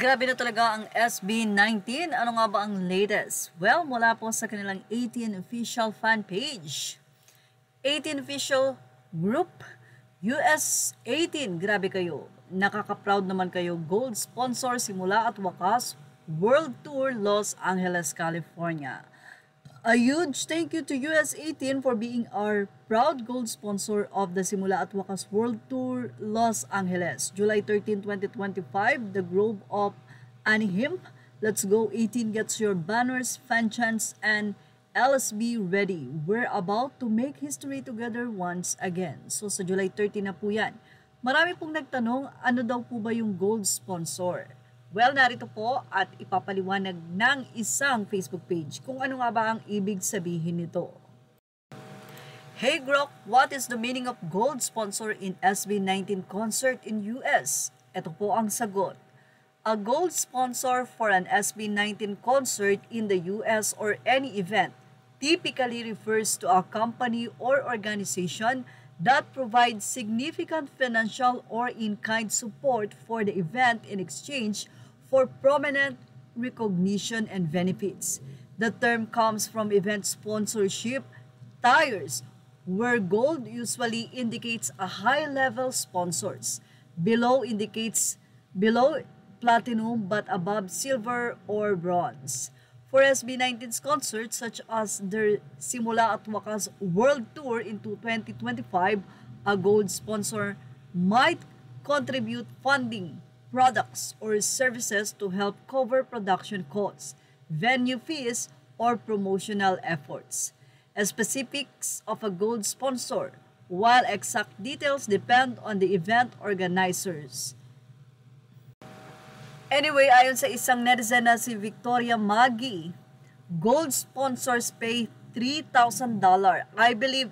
Grabe na talaga ang SB19. Ano nga ba ang latest? Well, mula po sa kanilang 18 official fan page. 18 official group, US 18. Grabe kayo. Nakaka-proud naman kayo. Gold sponsor simula at wakas. World Tour Los Angeles, California. A huge thank you to US 18 for being our proud gold sponsor of the Simula at Wakas World Tour Los Angeles. July 13, 2025, the Grove of Anaheim. Let's go 18 gets your banners, fan chants, and LSB ready. We're about to make history together once again. So sa July 13 na po yan. Marami pong nagtanong, ano daw po ba yung gold sponsor? Well, narito po at ipapaliwanag ng isang Facebook page kung ano nga ba ang ibig sabihin nito. Hey Grok, what is the meaning of gold sponsor in SB19 concert in US? Ito po ang sagot. A gold sponsor for an SB19 concert in the US or any event typically refers to a company or organization that provides significant financial or in-kind support for the event in exchange for prominent recognition and benefits. The term comes from event sponsorship tiers, where gold usually indicates a high-level sponsors. Below indicates below platinum but above silver or bronze. For SB19's concerts such as their Simula at Wakas World Tour into 2025, a gold sponsor might contribute funding, products, or services to help cover production costs, venue fees, or promotional efforts. Specifics of a gold sponsor, while exact details depend on the event organizers. Anyway, ayon sa isang netizen na si Victoria Maggie, gold sponsors pay $3,000, I believe,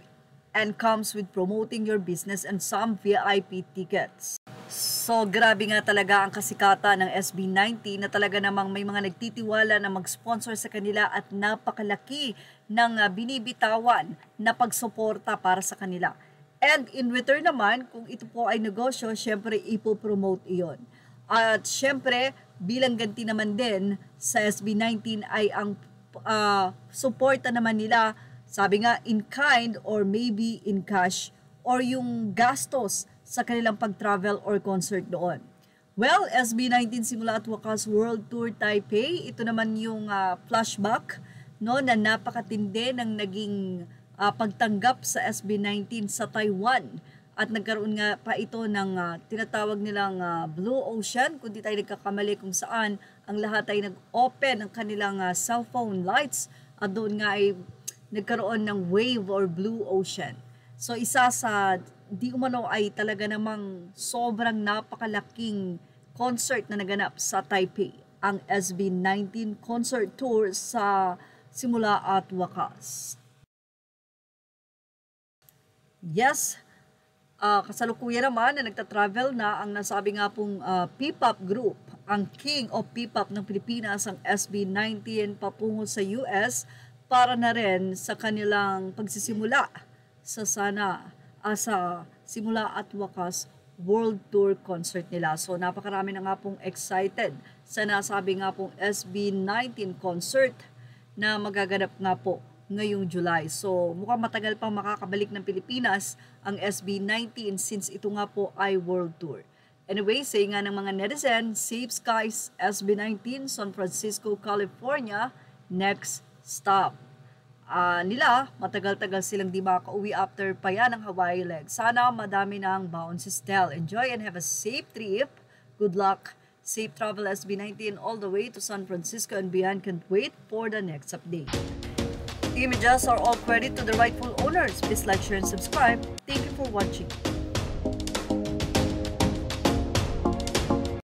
and comes with promoting your business and some VIP tickets. So, grabe nga talaga ang kasikatan ng SB19 na talaga namang may mga nagtitiwala na mag-sponsor sa kanila at napakalaki ng binibitawan na pagsuporta para sa kanila. And in return naman, kung ito po ay negosyo, syempre ipopromote iyon. At syempre, bilang ganti naman din sa SB19 ay ang suporta naman nila, sabi nga, in kind or maybe in cash or yung gastos sa kanilang pag-travel or concert doon. Well, SB19 Simula at Wakas World Tour Taipei, ito naman yung flashback no, na napakatindi ng naging pagtanggap sa SB19 sa Taiwan. At nagkaroon nga pa ito ng tinatawag nilang Blue Ocean, kung di tayo nagkakamali kung saan ang lahat ay nag-open ng kanilang cellphone lights at doon nga ay nagkaroon ng wave or Blue Ocean. So isa sa di umano ay talaga namang sobrang napakalaking concert na naganap sa Taipei, ang SB19 Concert Tour sa Simula at Wakas. Yes, kasalukuyan naman na nagta-travel na ang nasabi nga pong P-pop group, ang King of P-pop ng Pilipinas, ang SB19 papungo sa US para na rin sa kanilang pagsisimula sa sa Simula at Wakas World Tour concert nila. So napakarami na nga pong excited sa nasabi nga pong SB19 concert na magaganap nga po ngayong July. So mukhang matagal pang makakabalik ng Pilipinas ang SB19 since ito nga po ay World Tour. Anyway, say nga ng mga netizen, safe skies, SB19, San Francisco, California, next stop. Matagal-tagal silang di makauwi after pa yan ng Hawaii leg. Sana madami na ang baon si Stel. Enjoy and have a safe trip. Good luck. Safe travel SB19 all the way to San Francisco and beyond. Can't wait for the next update. Images are all credit to the rightful owners. Please like, share, and subscribe. Thank you for watching.